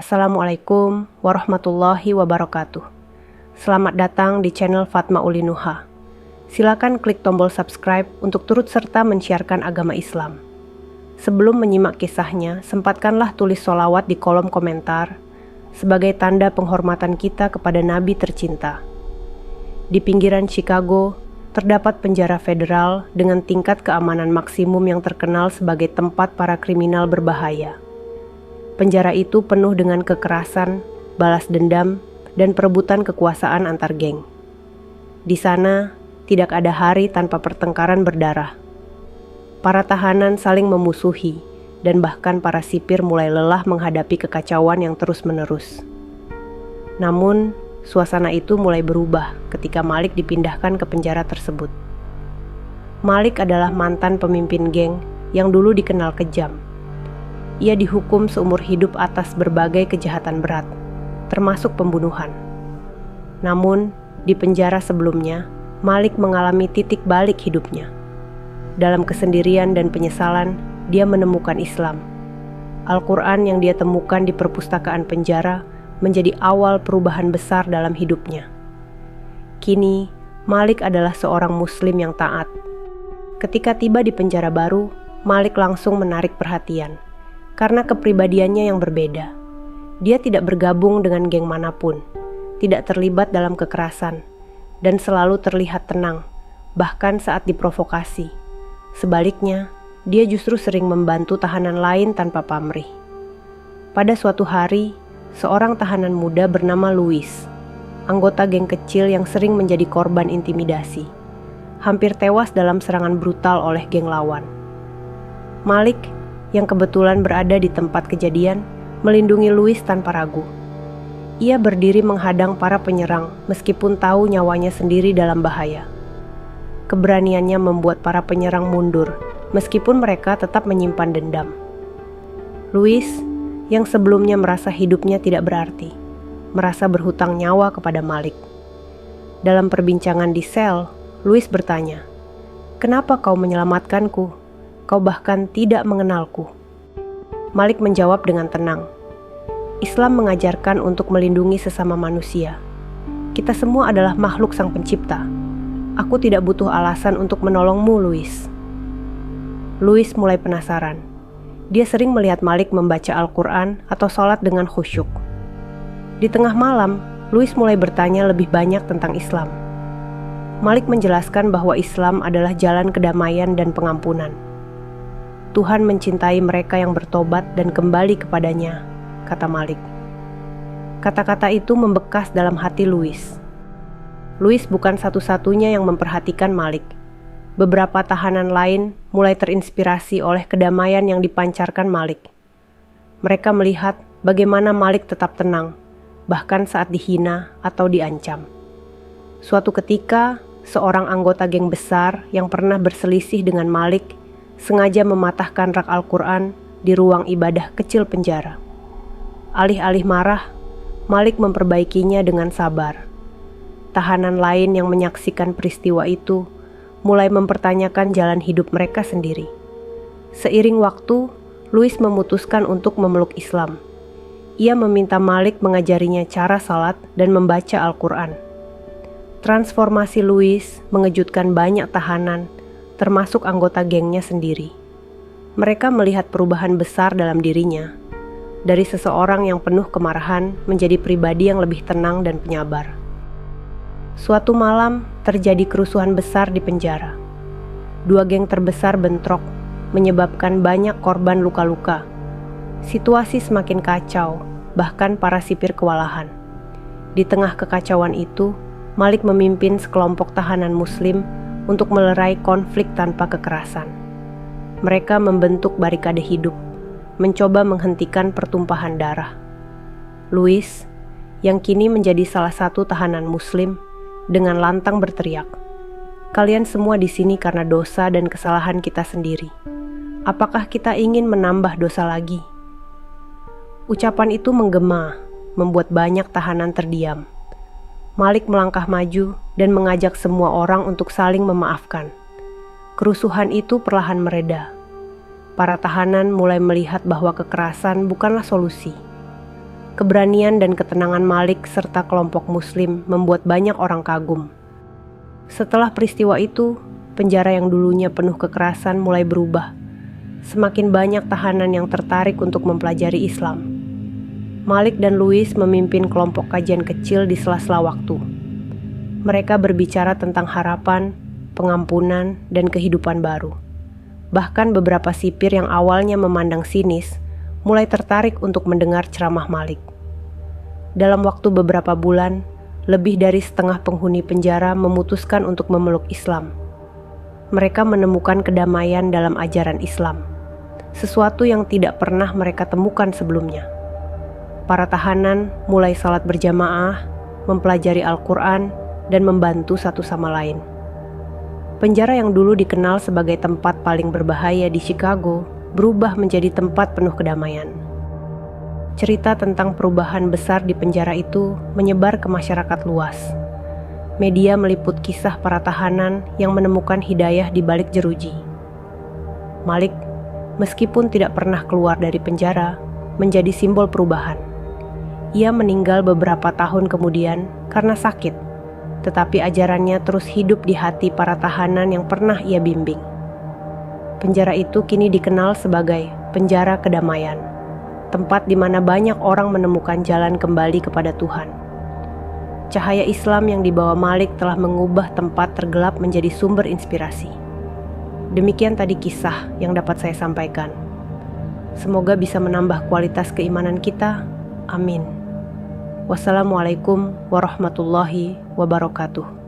Assalamualaikum warahmatullahi wabarakatuh. Selamat datang di channel Fatma Ulinuha. Silakan klik tombol subscribe untuk turut serta mensiarkan agama Islam. Sebelum menyimak kisahnya, sempatkanlah tulis sholawat di kolom komentar sebagai tanda penghormatan kita kepada Nabi tercinta. Di pinggiran Chicago, terdapat penjara federal dengan tingkat keamanan maksimum yang terkenal sebagai tempat para kriminal berbahaya. Penjara itu penuh dengan kekerasan, balas dendam, dan perebutan kekuasaan antar geng. Di sana, tidak ada hari tanpa pertengkaran berdarah. Para tahanan saling memusuhi, dan bahkan para sipir mulai lelah menghadapi kekacauan yang terus-menerus. Namun, suasana itu mulai berubah ketika Malik dipindahkan ke penjara tersebut. Malik adalah mantan pemimpin geng yang dulu dikenal kejam. Ia dihukum seumur hidup atas berbagai kejahatan berat, termasuk pembunuhan. Namun, di penjara sebelumnya, Malik mengalami titik balik hidupnya. Dalam kesendirian dan penyesalan, dia menemukan Islam. Al-Quran yang dia temukan di perpustakaan penjara menjadi awal perubahan besar dalam hidupnya. Kini, Malik adalah seorang Muslim yang taat. Ketika tiba di penjara baru, Malik langsung menarik perhatian. Karena kepribadiannya yang berbeda. Dia tidak bergabung dengan geng manapun, tidak terlibat dalam kekerasan, dan selalu terlihat tenang, bahkan saat diprovokasi. Sebaliknya, dia justru sering membantu tahanan lain tanpa pamrih. Pada suatu hari, seorang tahanan muda bernama Louis, anggota geng kecil yang sering menjadi korban intimidasi, hampir tewas dalam serangan brutal oleh geng lawan. Malik yang kebetulan berada di tempat kejadian, melindungi Louis tanpa ragu. Ia berdiri menghadang para penyerang meskipun tahu nyawanya sendiri dalam bahaya. Keberaniannya membuat para penyerang mundur, meskipun mereka tetap menyimpan dendam. Louis, yang sebelumnya merasa hidupnya tidak berarti, merasa berhutang nyawa kepada Malik. Dalam perbincangan di sel, Louis bertanya, "Kenapa kau menyelamatkanku? Kau bahkan tidak mengenalku." Malik menjawab dengan tenang, "Islam mengajarkan untuk melindungi sesama manusia. Kita semua adalah makhluk Sang Pencipta. Aku tidak butuh alasan untuk menolongmu, Louis." Louis mulai penasaran. Dia sering melihat Malik membaca Al-Quran atau sholat dengan khusyuk. Di tengah malam, Louis mulai bertanya lebih banyak tentang Islam. Malik menjelaskan bahwa Islam adalah jalan kedamaian dan pengampunan. Tuhan mencintai mereka yang bertobat dan kembali kepadanya, kata Malik. Kata-kata itu membekas dalam hati Louis. Louis bukan satu-satunya yang memperhatikan Malik. Beberapa tahanan lain mulai terinspirasi oleh kedamaian yang dipancarkan Malik. Mereka melihat bagaimana Malik tetap tenang, bahkan saat dihina atau diancam. Suatu ketika, seorang anggota geng besar yang pernah berselisih dengan Malik sengaja mematahkan rak Al-Quran di ruang ibadah kecil penjara. Alih-alih marah, Malik memperbaikinya dengan sabar. Tahanan lain yang menyaksikan peristiwa itu mulai mempertanyakan jalan hidup mereka sendiri. Seiring waktu, Louis memutuskan untuk memeluk Islam. Ia meminta Malik mengajarinya cara salat dan membaca Al-Quran. Transformasi Louis mengejutkan banyak tahanan, termasuk anggota gengnya sendiri. Mereka melihat perubahan besar dalam dirinya, dari seseorang yang penuh kemarahan menjadi pribadi yang lebih tenang dan penyabar. Suatu malam, terjadi kerusuhan besar di penjara. Dua geng terbesar bentrok, menyebabkan banyak korban luka-luka. Situasi semakin kacau, bahkan para sipir kewalahan. Di tengah kekacauan itu, Malik memimpin sekelompok tahanan Muslim untuk melerai konflik tanpa kekerasan. Mereka membentuk barikade hidup, mencoba menghentikan pertumpahan darah. Louis, yang kini menjadi salah satu tahanan Muslim, dengan lantang berteriak, "Kalian semua di sini karena dosa dan kesalahan kita sendiri. Apakah kita ingin menambah dosa lagi?" Ucapan itu menggema, membuat banyak tahanan terdiam. Malik melangkah maju dan mengajak semua orang untuk saling memaafkan. Kerusuhan itu perlahan mereda. Para tahanan mulai melihat bahwa kekerasan bukanlah solusi. Keberanian dan ketenangan Malik serta kelompok muslim membuat banyak orang kagum. Setelah peristiwa itu, penjara yang dulunya penuh kekerasan mulai berubah. Semakin banyak tahanan yang tertarik untuk mempelajari Islam. Malik dan Louis memimpin kelompok kajian kecil di sela-sela waktu. Mereka berbicara tentang harapan, pengampunan, dan kehidupan baru. Bahkan beberapa sipir yang awalnya memandang sinis mulai tertarik untuk mendengar ceramah Malik. Dalam waktu beberapa bulan, lebih dari setengah penghuni penjara memutuskan untuk memeluk Islam. Mereka menemukan kedamaian dalam ajaran Islam, sesuatu yang tidak pernah mereka temukan sebelumnya. Para tahanan mulai salat berjamaah, mempelajari Al-Quran, dan membantu satu sama lain. Penjara yang dulu dikenal sebagai tempat paling berbahaya di Chicago berubah menjadi tempat penuh kedamaian. Cerita tentang perubahan besar di penjara itu menyebar ke masyarakat luas. Media meliput kisah para tahanan yang menemukan hidayah di balik jeruji. Malik, meskipun tidak pernah keluar dari penjara, menjadi simbol perubahan. Ia meninggal beberapa tahun kemudian karena sakit, tetapi ajarannya terus hidup di hati para tahanan yang pernah ia bimbing. Penjara itu kini dikenal sebagai penjara kedamaian, tempat di mana banyak orang menemukan jalan kembali kepada Tuhan. Cahaya Islam yang dibawa Malik telah mengubah tempat tergelap menjadi sumber inspirasi. Demikian tadi kisah yang dapat saya sampaikan. Semoga bisa menambah kualitas keimanan kita. Amin. Wassalamualaikum warahmatullahi wabarakatuh.